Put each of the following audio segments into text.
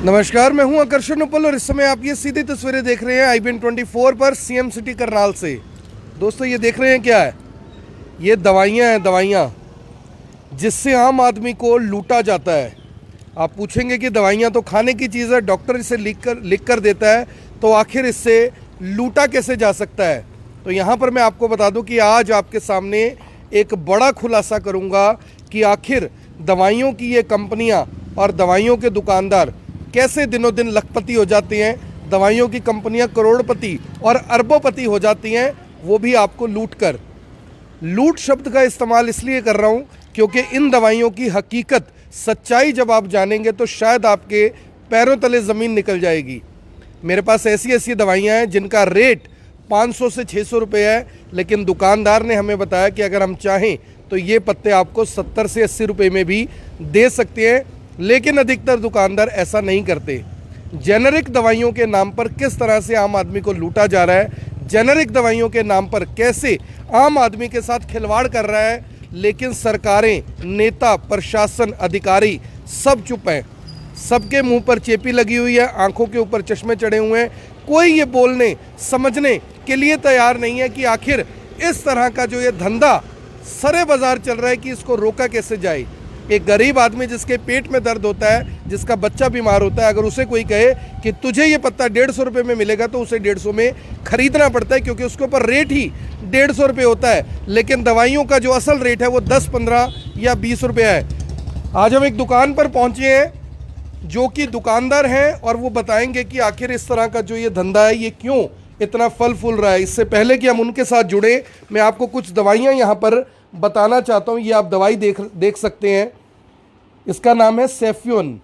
नमस्कार, मैं हूं आकर्षण उपल और इस समय आप ये सीधी तस्वीरें देख रहे हैं IBN 24 पर सीएम सिटी करनाल से। दोस्तों, ये देख रहे हैं क्या है? ये दवाइयाँ हैं, दवाइयाँ जिससे आम आदमी को लूटा जाता है। आप पूछेंगे कि दवाइयाँ तो खाने की चीज़ है, डॉक्टर इसे लिख कर देता है, तो आखिर इससे लूटा कैसे जा सकता है? तो यहाँ पर मैं आपको बता दूँ कि आज आपके सामने एक बड़ा खुलासा करूँगा कि आखिर दवाइयों की ये कंपनियाँ और दवाइयों के दुकानदार कैसे दिनों दिन लखपति हो जाती हैं। दवाइयों की कंपनियां करोड़पति और अरबोपति हो जाती हैं, वो भी आपको लूट कर। लूट शब्द का इस्तेमाल इसलिए कर रहा हूँ क्योंकि इन दवाइयों की हकीकत, सच्चाई जब आप जानेंगे तो शायद आपके पैरों तले ज़मीन निकल जाएगी। मेरे पास ऐसी ऐसी दवाइयाँ हैं जिनका रेट 500 से 600 रुपये है, लेकिन दुकानदार ने हमें बताया कि अगर हम चाहें तो ये पत्ते आपको 70 से 80 रुपये में भी दे सकते हैं। लेकिन अधिकतर दुकानदार ऐसा नहीं करते। जेनेरिक दवाइयों के नाम पर किस तरह से आम आदमी को लूटा जा रहा है, जेनेरिक दवाइयों के नाम पर कैसे आम आदमी के साथ खिलवाड़ कर रहा है, लेकिन सरकारें, नेता, प्रशासन, अधिकारी सब चुप हैं। सबके मुंह पर चेपी लगी हुई है, आंखों के ऊपर चश्मे चढ़े हुए हैं। कोई ये बोलने समझने के लिए तैयार नहीं है कि आखिर इस तरह का जो ये धंधा सरे बाजार चल रहा है कि इसको रोका कैसे जाए। एक गरीब आदमी जिसके पेट में दर्द होता है, जिसका बच्चा बीमार होता है, अगर उसे कोई कहे कि तुझे ये पत्ता 150 रुपये में मिलेगा तो उसे 150 में खरीदना पड़ता है, क्योंकि उसके ऊपर रेट ही 150 रुपये होता है। लेकिन दवाइयों का जो असल रेट है वो 10, 15 या 20 रुपये है। आज हम एक दुकान पर पहुँचे हैं जो कि दुकानदार हैं और वो बताएंगे कि आखिर इस तरह का जो ये धंधा है ये क्यों इतना फल फूल रहा है। इससे पहले कि हम उनके साथ जुड़े, मैं आपको कुछ दवाइयाँ यहाँ पर बताना चाहता हूँ। ये आप दवाई देख सकते हैं, इसका नाम है सेफ्यून।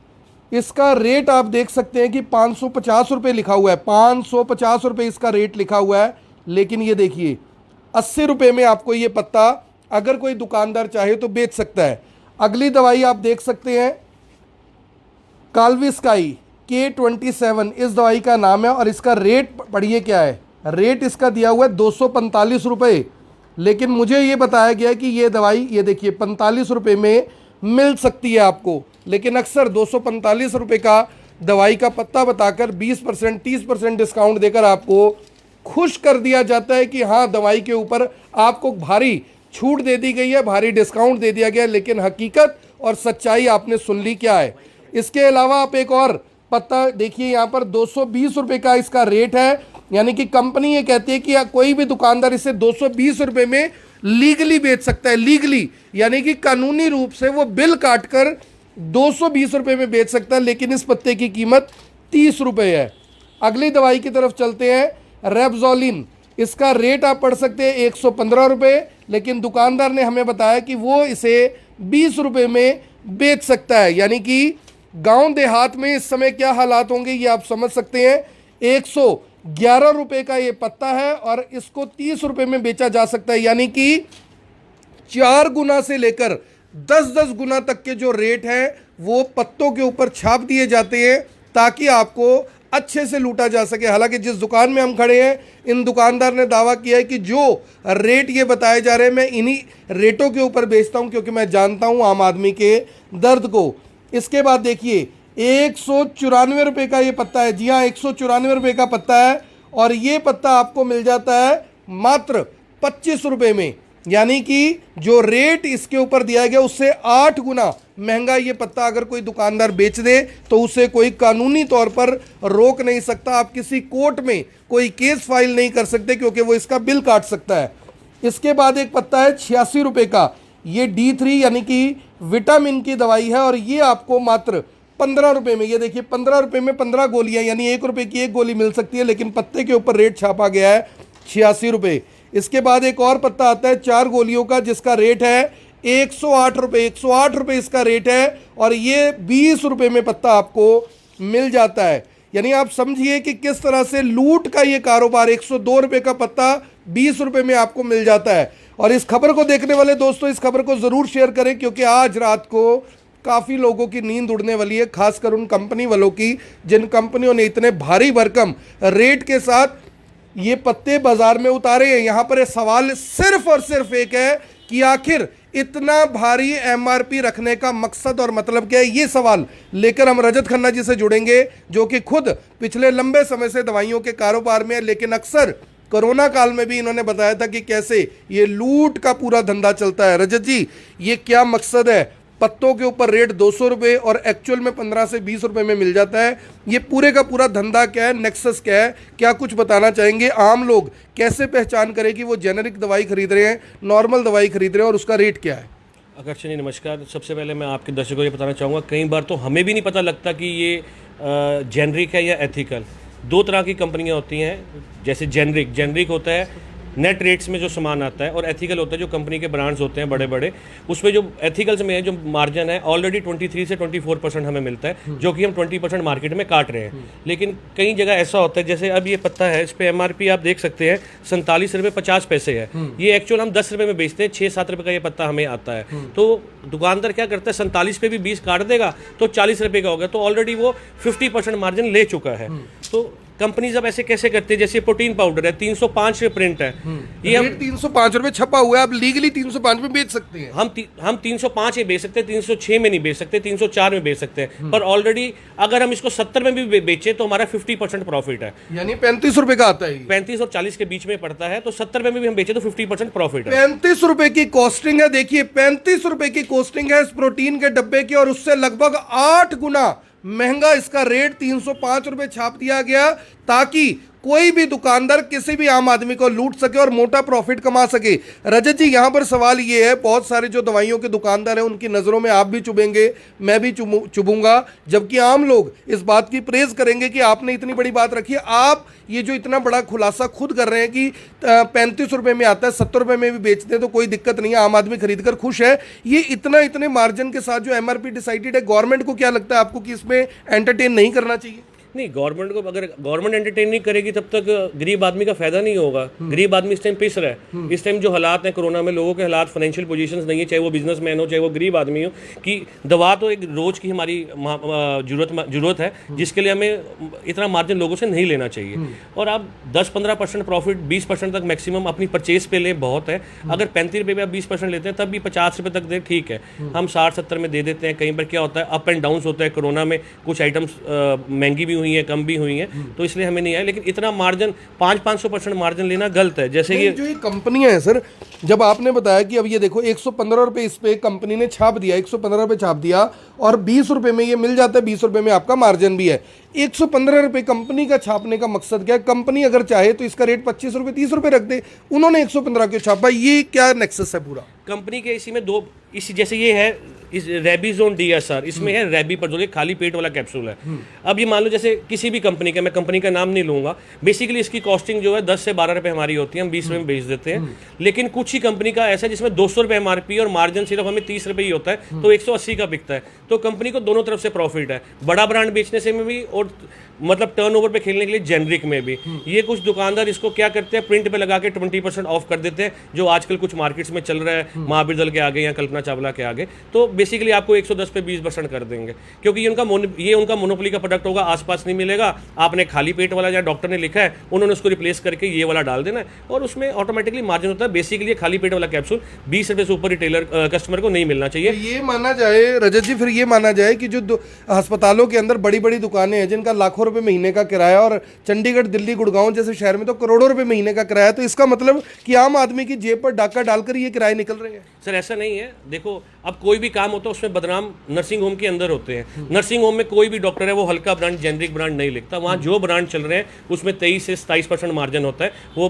इसका रेट आप देख सकते हैं कि 550 रुपये लिखा हुआ है, 550 रुपये इसका रेट लिखा हुआ है। लेकिन ये देखिए 80 रुपये में आपको ये पत्ता अगर कोई दुकानदार चाहे तो बेच सकता है। अगली दवाई आप देख सकते हैं, काल्विस्काई K27 इस दवाई का नाम है और इसका रेट पढ़िए क्या है। रेट इसका दिया हुआ है 245 रुपये, लेकिन मुझे ये बताया गया कि ये दवाई, ये देखिए 45 रुपये में मिल सकती है आपको। लेकिन अक्सर 245 रुपये का दवाई का पत्ता बताकर 20%, 30% डिस्काउंट देकर आपको खुश कर दिया जाता है कि हाँ, दवाई के ऊपर आपको भारी छूट दे दी गई है, भारी डिस्काउंट दे दिया गया है। लेकिन हकीकत और सच्चाई आपने सुन ली क्या है। इसके अलावा आप एक और पत्ता देखिए, यहाँ पर 220 रुपये का इसका रेट है। यानी कि कंपनी ये कहती है कि कोई भी दुकानदार इसे 220 रुपये में लीगली बेच सकता है। लीगली यानी कि कानूनी रूप से वो बिल काटकर 220 रुपये में बेच सकता है, लेकिन इस पत्ते की कीमत 30 रुपये है। अगली दवाई की तरफ चलते हैं, रेबजोलिन। इसका रेट आप पढ़ सकते हैं 115 रुपये, लेकिन दुकानदार ने हमें बताया कि वो इसे 20 रुपये में बेच सकता है। यानी कि गांव देहात में इस समय क्या हालात होंगे ये आप समझ सकते हैं। 111 रुपये का ये पत्ता है और इसको 30 रुपये में बेचा जा सकता है। यानी कि 4 गुना से लेकर 10-10 गुना तक के जो रेट हैं वो पत्तों के ऊपर छाप दिए जाते हैं ताकि आपको अच्छे से लूटा जा सके। हालांकि जिस दुकान में हम खड़े हैं, इन दुकानदार ने दावा किया है कि जो रेट ये बताए जा रहे हैं मैं इन्हीं रेटों के ऊपर बेचता हूं, क्योंकि मैं जानता हूं आम आदमी के दर्द को। इसके बाद देखिए 194 रुपये का ये पत्ता है। जी हाँ, 194 रुपये का पत्ता है और ये पत्ता आपको मिल जाता है मात्र 25 रुपये में। यानी कि जो रेट इसके ऊपर दिया गया उससे 8 गुना महंगा ये पत्ता अगर कोई दुकानदार बेच दे तो उसे कोई कानूनी तौर पर रोक नहीं सकता। आप किसी कोर्ट में कोई केस फाइल नहीं कर सकते, क्योंकि वो इसका बिल काट सकता है। इसके बाद एक पत्ता है 86 रुपये का, ये D3 यानी कि विटामिन की दवाई है और ये आपको मात्र 15 रुपये में, ये देखिए 15 रुपये में 15 गोलियां, यानी 1 रुपये की 1 गोली मिल सकती है। लेकिन पत्ते के ऊपर रेट छापा गया है 86 रुपये। इसके बाद एक और पत्ता आता है 4 गोलियों का, जिसका रेट है 108 रुपये। 108 रुपये इसका रेट है और ये 20 रुपये में पत्ता आपको मिल जाता है। यानी आप समझिए कि किस तरह से लूट का ये कारोबार, 102 रुपये का पत्ता 20 रुपये में आपको मिल जाता है। और इस खबर को देखने वाले दोस्तों इस खबर को ज़रूर शेयर करें, क्योंकि आज रात को काफ़ी लोगों की नींद उड़ने वाली है, खासकर उन कंपनी वालों की जिन कंपनियों ने इतने भारी भरकम रेट के साथ ये पत्ते बाजार में उतारे हैं। यहाँ पर सवाल सिर्फ और सिर्फ एक है कि आखिर इतना भारी एमआरपी रखने का मकसद और मतलब क्या है, ये सवाल लेकर हम रजत खन्ना जी से जुड़ेंगे, जो कि खुद पिछले लंबे समय से दवाइयों के कारोबार में है, लेकिन अक्सर कोरोना काल में भी इन्होंने बताया था कि कैसे ये लूट का पूरा धंधा चलता है। रजत जी, ये क्या मकसद है? पत्तों के ऊपर रेट 200 रुपये और एक्चुअल में 15 से 20 रुपये में मिल जाता है। ये पूरे का पूरा धंधा क्या है, नेक्सस क्या है, क्या कुछ बताना चाहेंगे? आम लोग कैसे पहचान करें कि वो जेनेरिक दवाई खरीद रहे हैं, नॉर्मल दवाई खरीद रहे हैं, और उसका रेट क्या है? आकर्षण, नमस्कार। सबसे पहले मैं आपके दर्शकों को ये बताना चाहूँगा, कई बार तो हमें भी नहीं पता लगता कि ये जेनरिक है या एथिकल। दो तरह की कंपनियां होती हैं। जैसे जेनरिक होता है नेट रेट्स में जो सामान आता है, और एथिकल होता है जो कंपनी के ब्रांड्स होते हैं बड़े बड़े, उसमें जो एथिकल्स में है जो मार्जिन है ऑलरेडी 23 से 24% हमें मिलता है, जो कि हम 20% मार्केट में काट रहे हैं। लेकिन कई जगह ऐसा होता है, जैसे अब ये पत्ता है, इस पर एमआरपी आप देख सकते हैं 47 रुपये 50 पैसे है। ये एक्चुअल हम 10 रुपये में बेचते हैं, 6-7 रुपये का ये पत्ता हमें आता है। तो दुकानदार क्या करता है, 47 पे भी 20 काट देगा तो 40 रुपये का होगा, तो ऑलरेडी वो 50% मार्जिन ले चुका है। तो कंपनीज अब ऐसे कैसे करते हैं, जैसे प्रोटीन पाउडर है 305 प्रिंट है, ये हम 305 रुपये छपा हुआ है, आप लीगली 305 में बेच सकते हैं। हम 305 में बेच सकते हैं, 306 में नहीं बेच सकते, 304 में बेच सकते हैं। पर ऑलरेडी अगर हम इसको 70 में भी बेचे तो हमारा 50% प्रॉफिट है, यानी 35 रुपए का आता है। 35 और 40 के बीच में पड़ता है, तो 70 में भी हम बेचे तो 50% प्रॉफिट है। 35 रुपए की कॉस्टिंग है। देखिए 35 रुपए की कॉस्टिंग है इस प्रोटीन के डब्बे की, और उससे लगभग 8 गुना महंगा इसका रेट 305 रुपए छाप दिया गया, ताकि कोई भी दुकानदार किसी भी आम आदमी को लूट सके और मोटा प्रॉफिट कमा सके। रजत जी, यहां पर सवाल ये है, बहुत सारे जो दवाइयों के दुकानदार हैं उनकी नज़रों में आप भी चुभेंगे, मैं भी चुभूंगा, जबकि आम लोग इस बात की प्रेज करेंगे कि आपने इतनी बड़ी बात रखी है। आप ये जो इतना बड़ा खुलासा खुद कर रहे हैं कि 35 रुपये में आता है, 70 रुपये में भी बेचते हैं तो कोई दिक्कत नहीं है, आम आदमी खरीद कर खुश है, ये इतने मार्जिन के साथ जो एमआरपी डिसाइडेड है, गवर्नमेंट को क्या लगता है आपको कि इसमें एंटरटेन नहीं करना चाहिए? नहीं, गवर्नमेंट को अगर गवर्नमेंट एंटरटेन नहीं करेगी तब तक गरीब आदमी का फायदा नहीं होगा। गरीब आदमी इस टाइम पिस रहा है। इस टाइम जो हालात हैं कोरोना में, लोगों के हालात, फाइनेंशियल पोजीशंस नहीं है, चाहे वो बिजनेसमैन हो चाहे वो गरीब आदमी हो, कि दवा तो एक रोज की हमारी जरूरत है, जिसके लिए हमें इतना मार्जिन लोगों से नहीं लेना चाहिए। और आप 10-15% प्रॉफिट, 20% तक मैक्सिमम अपनी परचेज पे लें, बहुत है। अगर 35 रुपये पे आप 20% लेते हैं तब भी 50 रुपये तक दे, ठीक है। हम 60-70 में दे देते हैं। कई बार क्या होता है, अप एंड डाउन होता है। कोरोना में कुछ आइटम्स महंगी भी हुई है, कम भी हुई है, तो इसलिए हमें नहीं आया। लेकिन इतना मार्जिन 500-500% मार्जिन लेना गलत है। जैसे ये जो ये कंपनियां हैं सर, जब आपने बताया कि अब ये देखो 115 रुपये इस पे कंपनी ने छाप दिया, 115 रुपये छाप दिया, और 20 रुपये में ये मिल जाता है, 20 रुपये में आपका मार्जिन भी है। 115 रुपये कंपनी का छापने का मकसद क्या है? कंपनी अगर चाहे तो इसका रेट 25 रुपये 30 रुपये रख दे, उन्होंने 115 क्यों छापा? ये क्या नेक्सस है पूरा? कंपनी के इसी में दो, इस जैसे ये है इस रेबीजोन DSR, इसमें है रेबीपर्जोल, खाली पेट वाला कैप्सूल है। अब ये मान लो जैसे किसी भी कंपनी का, मैं कंपनी का नाम नहीं लूंगा, बेसिकली इसकी कॉस्टिंग जो है 10 से 12 रुपये हमारी होती है, हम 20 रुपये में बेच देते हैं। लेकिन कुछ ही कंपनी का ऐसा है जिसमें 200 रुपये एमआरपी और मार्जिन सिर्फ हमें 30 रुपये ही होता है, तो 180 का बिकता है। तो कंपनी को दोनों तरफ से प्रॉफिट है, बड़ा ब्रांड बेचने से में भी और मतलब टर्नओवर पे खेलने के लिए जेनरिक में भी। ये कुछ दुकानदार इसको क्या करते हैं, प्रिंट पे लगा के 20% ऑफ कर देते हैं, जो आजकल कुछ मार्केट्स में चल रहा है, महावीर दल के आगे या कल्पना चावला के आगे। तो बेसिकली आपको 110 पे 20% कर देंगे, क्योंकि ये उनका मोनोपोली का प्रोडक्ट होगा, आसपास नहीं मिलेगा। आपने खाली पेट वाला, या डॉक्टर ने लिखा है, उन्होंने उसको रिप्लेस करके ये वाला डाल देना है, और उसमें ऑटोमेटिकली मार्जिन होता है। बेसिकली खाली पेट वाला कैप्सूल 20 रुपये से ऊपर रिटेलर कस्टमर को नहीं मिलना चाहिए। ये माना जाए रजत जी, फिर ये माना जाए कि जो अस्पतालों के अंदर बड़ी बड़ी दुकानें हैं जिनका लाखों रुपए महीने का किराया, और चंडीगढ़, दिल्ली, गुड़गांव जैसे शहर में तो करोड़ों रुपए महीने का किराया, तो इसका मतलब कि आम आदमी की जेब पर डाका डालकर ये किराए निकल रहे हैं। सर ऐसा नहीं है। देखो, अब कोई भी काम होता है उसमें बदनाम नर्सिंग होम के अंदर होते हैं। नर्सिंग होम में कोई भी डॉक्टर है वो हल्का ब्रांड, जेनरिक ब्रांड नहीं लिखता। वहाँ जो ब्रांड चल रहे हैं उसमें 23 से 27% मार्जिन होता है, वो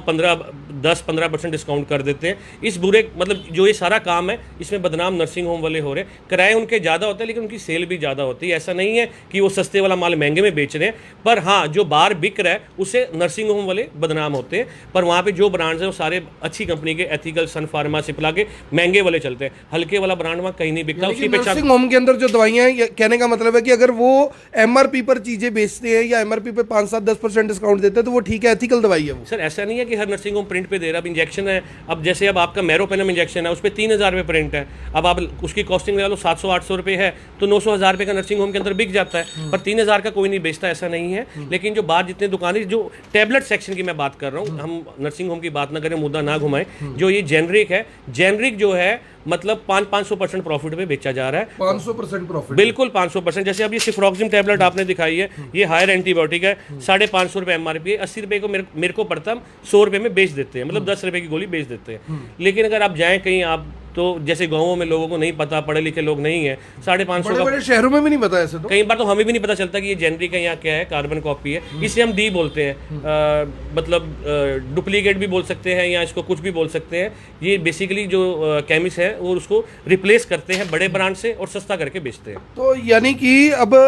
10-15% डिस्काउंट कर देते हैं। इस बुरे, मतलब जो ये सारा काम है इसमें बदनाम नर्सिंग होम वाले हो रहे हैं। किराए उनके ज़्यादा होते हैं लेकिन उनकी सेल भी ज़्यादा होती है। ऐसा नहीं है कि वो सस्ते वाला माल महंगे में बेच रहे हैं, पर हाँ, जो बाहर बिक रहा है उससे नर्सिंग होम वाले बदनाम होते हैं। पर वहाँ पे जो ब्रांड्स हैं वो सारे अच्छी कंपनी के, एथिकल, सन फार्मा, सिप्ला के महंगे वाले चलते हैं। हल्के वाला ब्रांड वहाँ कहीं नहीं बिकता। उसकी नर्सिंग होम के अंदर जो दवाइयाँ हैं, कहने का मतलब है कि अगर वो एमआरपी पर चीजें बेचते हैं या एमआरपी पे 5-7-10% डिस्काउंट देते हैं तो वो ठीक है, एथिकल दवाई है वो। सर ऐसा नहीं है कि हर नर्सिंग होम प्रिंट पे दे रहा है। अब इंजेक्शन है, अब जैसे अब आपका मेरोपेनम इंजेक्शन है, उस पर 3000 रुपये प्रिंट है। अब आप उसकी कॉस्टिंग लगा लो 700-800 रुपये है, तो 900-1000 रुपये का नर्सिंग होम के अंदर बिक जाता है। पर 3000 का कोई नहीं बेचता, ऐसा नहीं है। लेकिन जो बाहर जितने दुकानें, जो टैबलेट सेक्शन की मैं बात कर रहा हूँ, हम नर्सिंग होम की बात ना करें, मुद्दा ना घुमाएं। जो ये जेनरिक है, जेनरिक जो है है, मतलब 500% प्रॉफिट पे बेचा जा रहा है। 500% प्रॉफिट, बिल्कुल 500%। जैसे अब ये सिफ्रॉक्सिम टैबलेट आपने दिखाई है, ये हायर एंटीबायोटिक है, 550 रुपये MRP है, 80 रुपये को मेरे को पड़ता, हम 100 रुपये में बेच देते हैं, मतलब 10 रुपये की गोली बेच देते हैं। लेकिन अगर आप जाएँ कहीं, आप तो जैसे गाँवों में लोगों को नहीं पता, पढ़े लिखे लोग नहीं है, 550 का, बड़े शहरों में भी नहीं पता ऐसे तो। कई बार तो हमें भी नहीं पता चलता कि ये जेनरिक है या क्या है, कार्बन कॉपी है, इसे हम डी बोलते हैं, मतलब डुप्लीकेट भी बोल सकते हैं या इसको कुछ भी बोल सकते हैं। ये बेसिकली जो केमिस्ट है वो उसको रिप्लेस करते हैं बड़े ब्रांड से और सस्ता करके बेचते हैं। तो यानी कि अब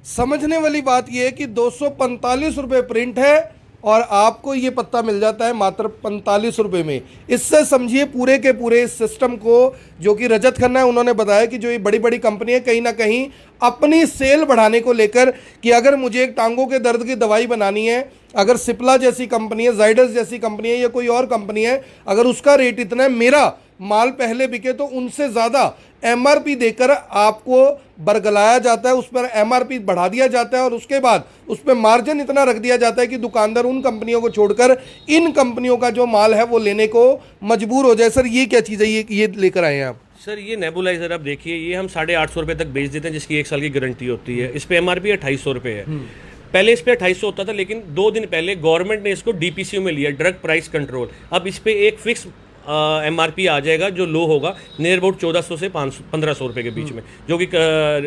समझने वाली बात यह है कि 245 रुपये प्रिंट है और आपको ये पत्ता मिल जाता है मात्र 45 रुपये में। इससे समझिए पूरे के पूरे इस सिस्टम को, जो कि रजत खन्ना है, उन्होंने बताया कि जो ये बड़ी बड़ी कंपनी है कहीं ना कहीं अपनी सेल बढ़ाने को लेकर, कि अगर मुझे एक टांगों के दर्द की दवाई बनानी है, अगर सिप्ला जैसी कंपनी है, जाइडस जैसी कंपनी है या कोई और कंपनी है, अगर उसका रेट इतना है, मेरा माल पहले बिके तो उनसे ज़्यादा MRP देकर आपको बरगलाया जाता है, उस पर MRP बढ़ा दिया जाता है और उसके बाद उस पर मार्जिन इतना रख दिया जाता है कि दुकानदार उन कंपनियों को छोड़कर इन कंपनियों का जो माल है वो लेने को मजबूर हो जाए। सर ये क्या चीज़ है, ये लेकर आए हैं आप? सर ये नेबुलाइजर आप देखिए, ये हम 850 रुपये तक बेच देते हैं, जिसकी 1 साल की गारंटी होती है। इस पर MRP 2800 रुपये है। पहले इस पे 2800 होता था, लेकिन 2 दिन पहले गवर्नमेंट ने इसको DPCO में लिया, ड्रग प्राइस कंट्रोल। अब इस पे एक फिक्स MRP आ जाएगा जो लो होगा, नियर अबाउट 1400 से 1500 रुपये के बीच में, जो कि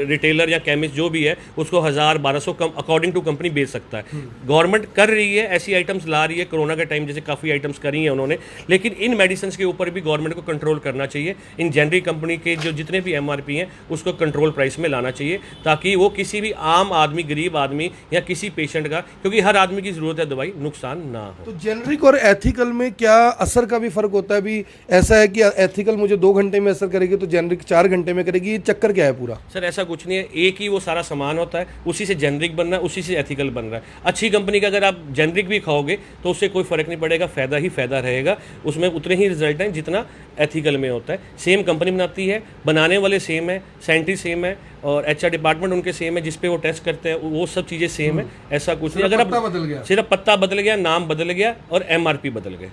रिटेलर या केमिस्ट जो भी है उसको 1000-1200 कम अकॉर्डिंग टू कंपनी बेच सकता है। गवर्नमेंट कर रही है, ऐसी आइटम्स ला रही है, कोरोना के टाइम जैसे काफ़ी आइटम्स करी हैं उन्होंने, लेकिन इन मेडिसिन के ऊपर भी गवर्नमेंट को कंट्रोल करना चाहिए। इन जेनरिक कंपनी के जो जितने भी MRP हैं उसको कंट्रोल प्राइस में लाना चाहिए, ताकि वो किसी भी आम आदमी, गरीब आदमी या किसी पेशेंट का, क्योंकि हर आदमी की ज़रूरत है दवाई, नुकसान ना हो। तो जेनरिक और एथिकल में क्या असर का भी फर्क होता है? भी ऐसा है कि एथिकल मुझे 2 घंटे में असर करेगी तो जेनरिक 4 घंटे में करेगी, ये चक्कर क्या है पूरा? सर ऐसा कुछ नहीं है, एक ही वो सारा सामान होता है, उसी से जेनरिक बन रहा है, उसी से एथिकल बन रहा है। अच्छी कंपनी का अगर आप जेनरिक भी खाओगे तो उससे कोई फर्क नहीं पड़ेगा, फ़ायदा ही फ़ायदा रहेगा, उसमें उतने ही रिजल्ट हैं जितना एथिकल में होता है। सेम कंपनी बनाती है, बनाने वाले सेम है, साइंटिस्ट सेम है और HR डिपार्टमेंट उनके सेम है, जिसपे वो टेस्ट करते हैं वो सब चीज़ें सेम है। ऐसा कुछ नहीं, अगर पत्ता बदल गया, सिर्फ पत्ता बदल गया, नाम बदल गया और MRP बदल गए।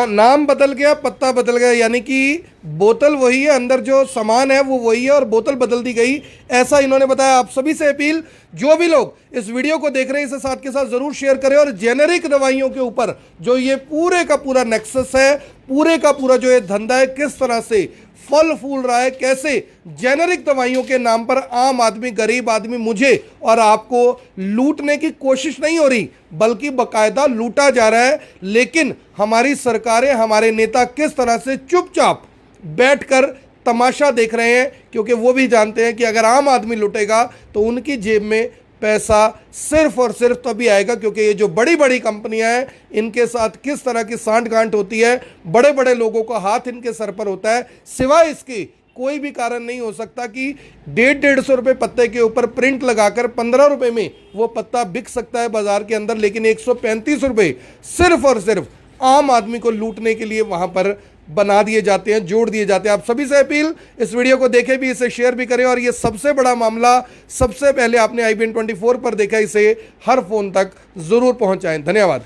नाम बदल गया, पत्ता बदल गया, यानी कि बोतल वही है, अंदर जो सामान है वो वही है और बोतल बदल दी गई, ऐसा इन्होंने बताया। आप सभी से अपील, जो भी लोग इस वीडियो को देख रहे हैं इसे साथ के साथ जरूर शेयर करें और जेनेरिक दवाइयों के ऊपर जो ये पूरे का पूरा नेक्सस है, पूरे का पूरा जो ये धंधा है, किस तरह से फल फूल रहा है, कैसे जेनेरिक दवाइयों के नाम पर आम आदमी, गरीब आदमी, मुझे और आपको लूटने की कोशिश नहीं हो रही बल्कि बकायदा लूटा जा रहा है। लेकिन हमारी सरकारें, हमारे नेता किस तरह से चुपचाप बैठकर तमाशा देख रहे हैं, क्योंकि वो भी जानते हैं कि अगर आम आदमी लुटेगा तो उनकी जेब में पैसा सिर्फ और सिर्फ तभी आएगा, क्योंकि ये जो बड़ी बड़ी कंपनियां हैं इनके साथ किस तरह की सांठ-गांठ होती है, बड़े बड़े लोगों का हाथ इनके सर पर होता है। सिवाय इसके कोई भी कारण नहीं हो सकता कि 150-150 रुपये पत्ते के ऊपर प्रिंट लगाकर 15 रुपये में वो पत्ता बिक सकता है बाजार के अंदर, लेकिन 135 रुपये सिर्फ और सिर्फ आम आदमी को लूटने के लिए वहां पर बना दिए जाते हैं, जोड़ दिए जाते हैं। आप सभी से अपील, इस वीडियो को देखें भी, इसे शेयर भी करें और ये सबसे बड़ा मामला सबसे पहले आपने IBN 24 पर देखा, इसे हर फोन तक जरूर पहुंचाएं। धन्यवाद।